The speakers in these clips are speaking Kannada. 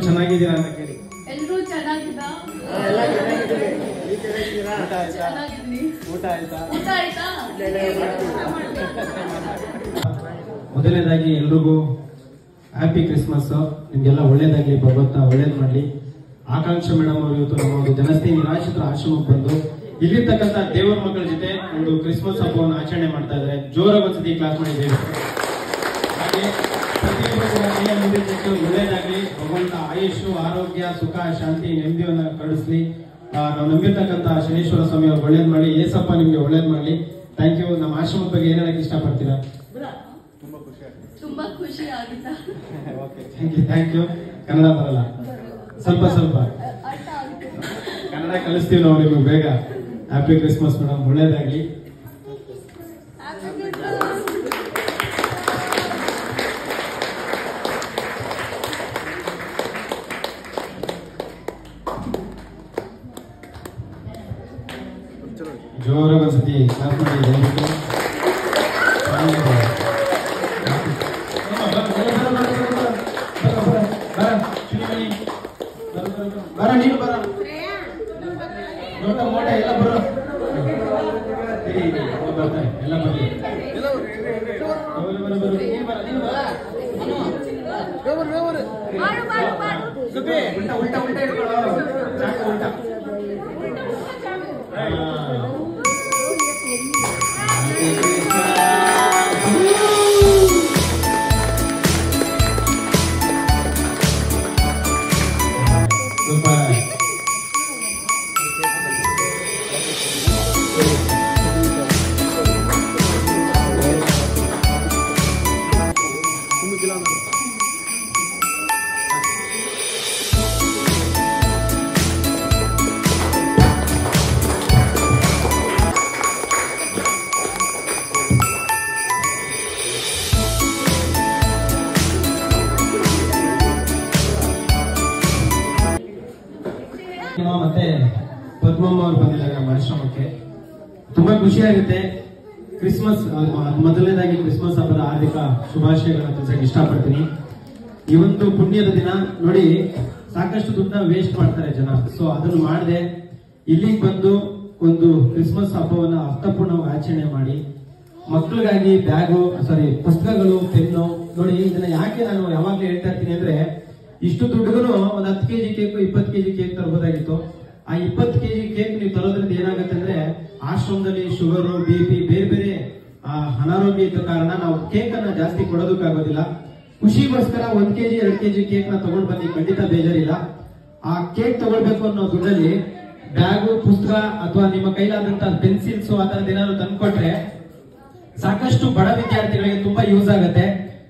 ಚೆನ್ನಾಗಿದ್ದೀರಾ ಅಂತ ಕೇಳಿ. ಎಲ್ಲರೂ ಚೆನ್ನಾಗಿದ್ದಾ? ಊಟ ಆಯ್ತಾ? ಮೊದಲನೇದಾಗಿ ಎಲ್ರಿಗೂ ಹ್ಯಾಪಿ ಕ್ರಿಸ್ಮಸ್. ನಿಮ್ಗೆಲ್ಲ ಒಳ್ಳೇದಾಗ್ಲಿ, ಭಗವಂತ ಒಳ್ಳೇದ್ ಮಾಡ್ಲಿ. ಆಕಾಂಕ್ಷ ಮೇಡಮ್ ಅವರು ಇವತ್ತು ನಮ್ಮ ಒಂದು ಜನಸ್ನೇಹಿ ನಿರಾಶ್ರಿತರ ಆಶ್ರಮಕ್ಕೆ ಬಂದು ಇಲ್ಲಿರ್ತಕ್ಕಂಥ ದೇವರ ಮಕ್ಕಳ ಜೊತೆ ಒಂದು ಕ್ರಿಸ್ಮಸ್ ಹಬ್ಬವನ್ನು ಆಚರಣೆ ಮಾಡ್ತಾ ಇದ್ದಾರೆ. ಜೋರಾಗಿ ಒಂದ್ಸತಿ ಕ್ಲಾಸ್ ಮಾಡಿದ್ದೇವೆ. ಹಾಗೆ ಪ್ರತಿಯೊಬ್ಬರು ಕೂಡ ಒಳ್ಳೇದಾಗ್ಲಿ, ಭಗವಂತ ಆಯುಷು, ಆರೋಗ್ಯ, ಸುಖ, ಶಾಂತಿ, ನೆಮ್ಮದಿಯನ್ನ ಕರುಣಿಸ್ಲಿ. ನಾವು ನಂಬಿರ್ತಕ್ಕಂಥ ಶನೇಶ್ವರ ಸ್ವಾಮಿ ಅವ್ರು ಒಳ್ಳೇದ್ ಮಾಡಿ, ಏಸಪ್ಪ ನಿಮ್ಗೆ ಒಳ್ಳೇದ್ ಮಾಡ್ಲಿ. Thank you. ನಮ್ಮ ಆಶ್ರಮದ ಬಗ್ಗೆ ಏನ್ ಹೇಳಕ್ ಇಷ್ಟಪಡ್ತೀರಾ? ತುಂಬಾ ಖುಷಿ ಆಗಿತ್ತ. Thank you. ಕನ್ನಡ ಬರಲ್ಲ? ಸ್ವಲ್ಪ ಕನ್ನಡ ಕಲಿಸ್ತೀವಿ ನಾವು ನಿಮ್ಗೆ ಬೇಗ. ಹ್ಯಾಪಿ ಕ್ರಿಸ್ಮಸ್ ಮೇಡಮ್, ಒಳ್ಳೇದಾಗ್ಲಿ. ಜೋರಾಗಿ ಒಂದ್ಸತಿ ಕ್ಲಾಸ್ ಮಾಡಿ ದಯವಿಟ್ಟು. ಬರ ನೀನು ಬರ, ದೊಡ್ಡ ಮೋಟ ಎಲ್ಲ ಬರೋ, ಬರ್ತಾರೆ ಎಲ್ಲ ಬರ್ಲಿ. ಉಲ್ಟಾ ಇಟ್ಕೊಳ್ಳೋ, ಚಾಕು ಉಲ್ಟಾ. ಮತ್ತೆ ಪದ್ಮಮ್ಮ ಅವರು ಬಂದಿದ್ದಾರೆ ನಮ್ಮ ಆಶ್ರಮಕ್ಕೆ. ತುಂಬಾ ಖುಷಿ ಆಗುತ್ತೆ. ಕ್ರಿಸ್ಮಸ್ ಮೊದಲನೇದಾಗಿ ಕ್ರಿಸ್ಮಸ್ ಹಬ್ಬದ ಹಾರ್ದಿಕ ಶುಭಾಶಯಗಳನ್ನ ತಿಳಿಸಕ್ಕೆ ಇಷ್ಟಪಡ್ತೀನಿ. ಈ ಒಂದು ಪುಣ್ಯದ ದಿನ ನೋಡಿ, ಸಾಕಷ್ಟು ದುಡ್ಡನ್ನ ವೇಸ್ಟ್ ಮಾಡ್ತಾರೆ ಜನ. ಸೊ ಅದನ್ನು ಮಾಡದೆ ಇಲ್ಲಿಗೆ ಬಂದು ಒಂದು ಕ್ರಿಸ್ಮಸ್ ಹಬ್ಬವನ್ನ ಅರ್ಥಪೂರ್ಣವಾಗಿ ಆಚರಣೆ ಮಾಡಿ, ಮಕ್ಕಳಿಗಾಗಿ ಪುಸ್ತಕಗಳು, ಪೆನ್ನು ನೋಡಿ. ಇದನ್ನ ಯಾಕೆ ನಾನು ಯಾವಾಗ್ಲೂ ಹೇಳ್ತಾ ಇರ್ತೀನಿ ಅಂದ್ರೆ, ಇಷ್ಟು ದುಡ್ಡುಗೂ ಒಂದು 10 ಕೆಜಿ ಕೇಕ್, 20 ಕೆಜಿ ಕೇಕ್ ತರಬಹುದಾಗಿತ್ತು. ಆ 20 ಕೆಜಿ ಕೇಕ್ ನೀವು ತರೋದ್ರಿಂದ ಏನಾಗುತ್ತೆ ಅಂದ್ರೆ, ಆಶ್ರಮದಲ್ಲಿ ಶುಗರ್, BP, ಬೇರೆ ಬೇರೆ ಅನಾರೋಗ್ಯ ಇದ್ದ ಕಾರಣ ನಾವು ಕೇಕ್ ಅನ್ನ ಜಾಸ್ತಿ ಕೊಡೋದಕ್ಕಾಗೋದಿಲ್ಲ. ಖುಷಿಗೋಸ್ಕರ 1 ಕೆಜಿ 2 ಕೆಜಿ ಕೇಕ್ ನ ತಗೊಂಡ್ ಬನ್ನಿ, ಖಂಡಿತ ಬೇಜಾರಿಲ್ಲ. ಆ ಕೇಕ್ ತಗೊಳ್ಬೇಕು ಅನ್ನೋ ದುಡ್ಡಲ್ಲಿ ಬ್ಯಾಗು, ಪುಸ್ತಕ ಅಥವಾ ನಿಮ್ಮ ಕೈಲಾದಂತ ಪೆನ್ಸಿಲ್ಸ್ ಆ ತರದ ಏನಾದ್ರು ತಂದ್ಕೊಟ್ರೆ ಸಾಕಷ್ಟು ಬಡ ವಿದ್ಯಾರ್ಥಿಗಳಿಗೆ ತುಂಬಾ ಯೂಸ್ ಆಗುತ್ತೆ.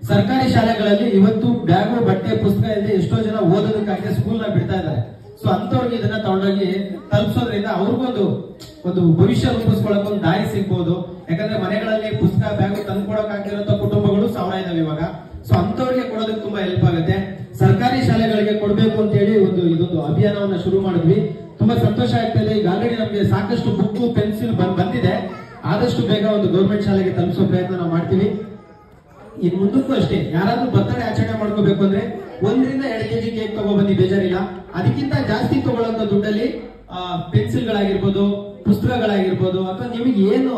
ಸರ್ಕಾರಿ ಶಾಲೆಗಳಲ್ಲಿ ಇವತ್ತು ಬ್ಯಾಗು, ಬಟ್ಟೆ, ಪುಸ್ತಕ ಇಲ್ಲದೆ ಎಷ್ಟೋ ಜನ ಓದೋದಕ್ಕಾಗಿ ಸ್ಕೂಲ್ ನ ಬಿಡ್ತಾ ಇದ್ದಾರೆ. ಸೊ ಅಂತವ್ರಿಗೆ ಇದನ್ನ ತಗೊಂಡೋಗಿ ತಲುಪಿಸೋದ್ರಿಂದ ಅವ್ರಿಗೊಂದು ಭವಿಷ್ಯ ರೂಪಿಸ್ಕೊಳ್ಳೋಕೆ ಒಂದು ದಾರಿ ಸಿಗ್ಬೋದು. ಯಾಕಂದ್ರೆ ಮನೆಗಳಲ್ಲಿ ಪುಸ್ತಕ, ಬ್ಯಾಗು ತಂದ್ಕೊಡೋಕಾಗಿರೋ ಕುಟುಂಬಗಳು 1000 ಇದಾವೆ ಇವಾಗ. ಸೊ ಅಂತವ್ರಿಗೆ ಕೊಡೋದಕ್ಕೆ ತುಂಬಾ ಹೆಲ್ಪ್ ಆಗುತ್ತೆ. ಸರ್ಕಾರಿ ಶಾಲೆಗಳಿಗೆ ಕೊಡ್ಬೇಕು ಅಂತ ಹೇಳಿ ಇದೊಂದು ಅಭಿಯಾನವನ್ನ ಶುರು ಮಾಡಿದ್ವಿ. ತುಂಬಾ ಸಂತೋಷ ಆಗ್ತದೆ. ಈಗ ಆಲ್ರೆಡಿ ನಮ್ಗೆ ಸಾಕಷ್ಟು ಬುಕ್, ಪೆನ್ಸಿಲ್ ಬಂದಿದೆ. ಆದಷ್ಟು ಬೇಗ ಒಂದು ಗೌರ್ಮೆಂಟ್ ಶಾಲೆಗೆ ತಲುಪಿಸೋ ಪ್ರಯತ್ನ ನಾವು ಮಾಡ್ತೀವಿ. ಇನ್ ಮುಂದಕ್ಕೂ ಅಷ್ಟೇ, ಯಾರಾದ್ರೂ ಬರ್ತಡೇ ಆಚರಣೆ ಮಾಡ್ಕೋಬೇಕು ಅಂದ್ರೆ 1 ರಿಂದ 2 ಕೆಜಿ ಕೇಕ್ ತಗೊಬನ್ನಿ, ಬೇಜಾರಿಲ್ಲ. ಅದಕ್ಕಿಂತ ಜಾಸ್ತಿ ತಗೊಳ್ಳೋಂತ ದುಡ್ಡಲ್ಲಿ ಪೆನ್ಸಿಲ್ಗಳಾಗಿರ್ಬೋದು, ಪುಸ್ತಕಗಳಾಗಿರ್ಬೋದು, ಅಥವಾ ನಿಮಗೆ ಏನು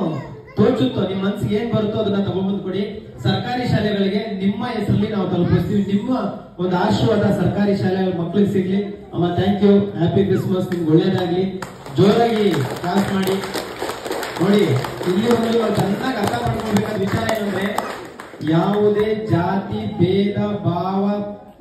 ತೋಚುತ್ತೋ, ನಿಮ್ಮ ಮನ್ಸಿಗೆ ಏನ್ ಬರುತ್ತೋ ಅದನ್ನ ತಗೊಂಡ್ಬಂದು ಕೊಡಿ. ಸರ್ಕಾರಿ ಶಾಲೆಗಳಿಗೆ ನಿಮ್ಮ ಹೆಸರಲ್ಲಿ ನಾವು ತಲುಪಿಸ್ತೀವಿ. ನಿಮ್ಮ ಒಂದು ಆಶೀರ್ವಾದ ಸರ್ಕಾರಿ ಶಾಲೆ ಮಕ್ಕಳಿಗೆ ಸಿಗ್ಲಿ. ಅಮ್ಮ, ಥ್ಯಾಂಕ್ ಯು. Happy Christmas. ನಿಮ್ಗೆ ಒಳ್ಳೇದಾಗ್ಲಿ. ಜೋರಾಗಿ ಕ್ಲಾಸ್ ಮಾಡಿ. ನೋಡಿ, ಇಲ್ಲಿ ಒಂದು ಚೆನ್ನಾಗಿ ಅರ್ಥ ಮಾಡ್ಕೊಳ್ಬೇಕಾದ ವಿಚಾರ ಏನಂದ್ರೆ, ಯಾವುದೇ ಜಾತಿ ಭೇದ ಭಾವ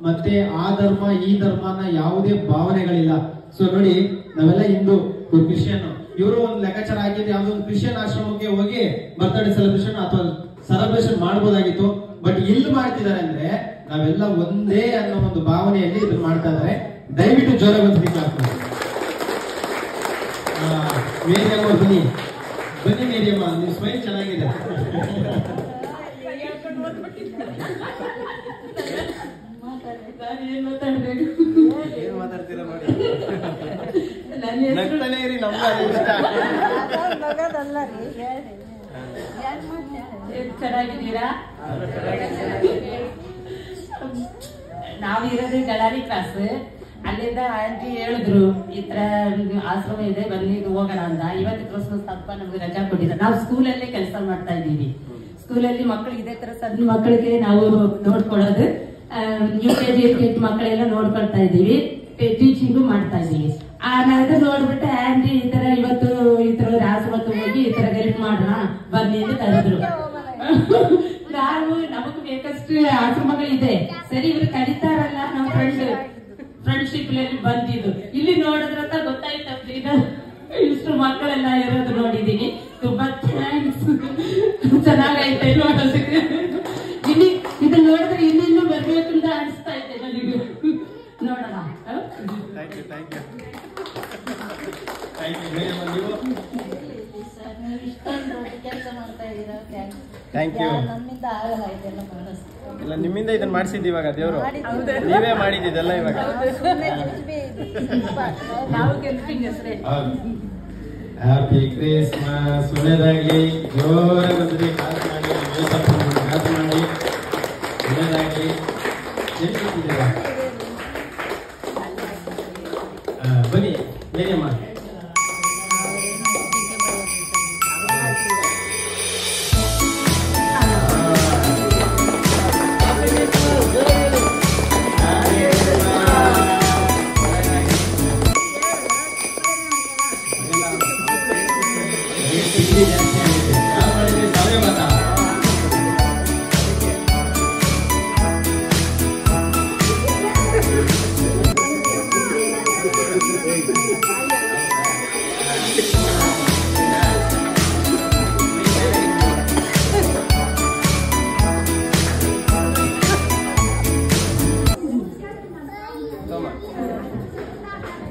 ಮತ್ತೆ ಆ ಧರ್ಮ ಈ ಧರ್ಮನ ಯಾವುದೇ ಭಾವನೆಗಳಿಲ್ಲ. ಸೊ ನೋಡಿ, ನಾವೆಲ್ಲ ಹಿಂದೂ, ಕ್ರಿಶ್ಚಿಯನ್. ಇವರು ಒಂದು ಲೆಕ್ಕಾಚಾರ ಹಾಕಿದ್ರೆ ಯಾವ್ದೋ ಒಂದು ಕ್ರಿಶ್ಚಿಯನ್ ಆಶ್ರಮಕ್ಕೆ ಹೋಗಿ ಬರ್ತ್ಡೇ ಸೆಲೆಬ್ರೇಷನ್ ಅಥವಾ ಸೆಲೆಬ್ರೇಷನ್ ಮಾಡಬಹುದಾಗಿತ್ತು. ಬಟ್ ಇಲ್ಲಿ ಮಾಡ್ತಿದ್ದಾರೆ ಅಂದ್ರೆ ನಾವೆಲ್ಲ ಒಂದೇ ಅನ್ನೋ ಒಂದು ಭಾವನೆಯಲ್ಲಿ ಇದನ್ನ ಮಾಡ್ತಾ ಇದ್ದಾರೆ. ದಯವಿಟ್ಟು ಜೋರಾಗಿ ಒಂದು ಕ್ಲಾಸ್ ಮಾಡಿ. ಮೇರಿಯಮ್ಮ ಬನ್ನಿ ಮೇರಿಯಮ್ಮ, ನಿಮ್ ಸ್ಮೈಲ್ ಚೆನ್ನಾಗಿದೆ. ಚೆನ್ನಾಗಿದ್ದೀರಾ? ನಾವು ಇರೋದು ಗಲಾರಿ ಕ್ರಾಸ್. ಅಲ್ಲಿಂದ ಆಂಟಿ ಹೇಳಿದ್ರು ಈ ತರ ಆಶ್ರಮ ಇದೆ ಬನ್ನಿ ಹೋಗೋಣ ಅಂತ. ಇವತ್ತು ಕ್ರಿಸ್ಮಸ್ ಹಬ್ಬ ನಮ್ಗೆ ರಜಾ ಕೊಟ್ಟಿದ್ದಾರೆ. ನಾವು ಸ್ಕೂಲಲ್ಲೇ ಕೆಲಸ ಮಾಡ್ತಾ ಇದ್ದೀವಿ. ಸ್ಕೂಲಲ್ಲಿ ಮಕ್ಕಳು ಇದೇ ತರ ಸಣ್ಣ ಮಕ್ಕಳಿಗೆ ನಾವು ನೋಡ್ಕೊಳ್ಳೋದು, UKG LKG ಮಕ್ಕಳೆಲ್ಲ ನೋಡ್ಕೊಳ್ತಾ ಇದ್ದೀವಿ, ಟೀಚಿಂಗು ಮಾಡ್ತಾ ಇದ್ದೀವಿ. ಅದು ನೋಡ್ಬಿಟ್ಟು ಆಂಟಿ ಈ ತರ ಇವತ್ತು ಈ ತರ ಆಶ್ರಮಕ್ಕೆ ಹೋಗಿ ಈ ತರ ಹೆಲ್ಪ್ ಮಾಡೋಣ ಬನ್ನಿ ಅಂತ ಕರೆದ್ರು. ನಾವು ನಮಗ್ ಬೇಕಷ್ಟು ಆಶ್ರಮಗಳಿದೆ, ಸರಿ ಇವ್ರು ಕರೀತಾರಲ್ಲ ನಮ್ಮ ಫ್ರೆಂಡ್ಶಿಪ್ ಬಂದಿದ್ದು. ಇಲ್ಲಿ ನೋಡಿದ್ರಂತ ಗೊತ್ತಾಯ್ತು ಇಷ್ಟು ಮಕ್ಕಳೆಲ್ಲ ಇರೋದು ನೋಡಿದೀನಿ. ತುಂಬಾ ಥ್ಯಾಂಕ್ಸ್, ಚೆನ್ನಾಗೈತೆ ನೋಡೋದಕ್ಕೆ. ಇಲ್ಲಿ ಇದು ನೋಡಿದ್ರೆ ಇನ್ನಿನ್ನೂ ಬರ್ಬೇಕು ಅಂತ ಅನಿಸ್ತಾ ಇದೆ ನನಗೆ. ನೋಡೋಣ. ಇಲ್ಲ ನಿಮ್ಮಿಂದ ಇದನ್ನ ಮಾಡಿಸಿದ್ದು ಇವಾಗ ದೇವರು, ನೀವೇ ಮಾಡಿದ್ದೆಲ್ಲ ಇವಾಗ. ಹ್ಯಾಪಿ ಕ್ರಿಸ್ಮಸ್, ಒಳ್ಳೇದಾಗ್ಲಿ, ಜೋರಾಗಿ ಕಾಸು ಮಾಡಿ, ಕಾಸು ಮಾಡಿ, ಒಳ್ಳೇದಾಗ್ಲಿ. ಬನ್ನಿ ಬೇರೆಮ್ಮ.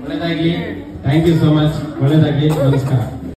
ಒಳ್ಳೆದಾಗ್ಲಿ. Thank you so much. ಒಳ್ಳೆದಾಗ್ಲಿ. ನಮಸ್ಕಾರ.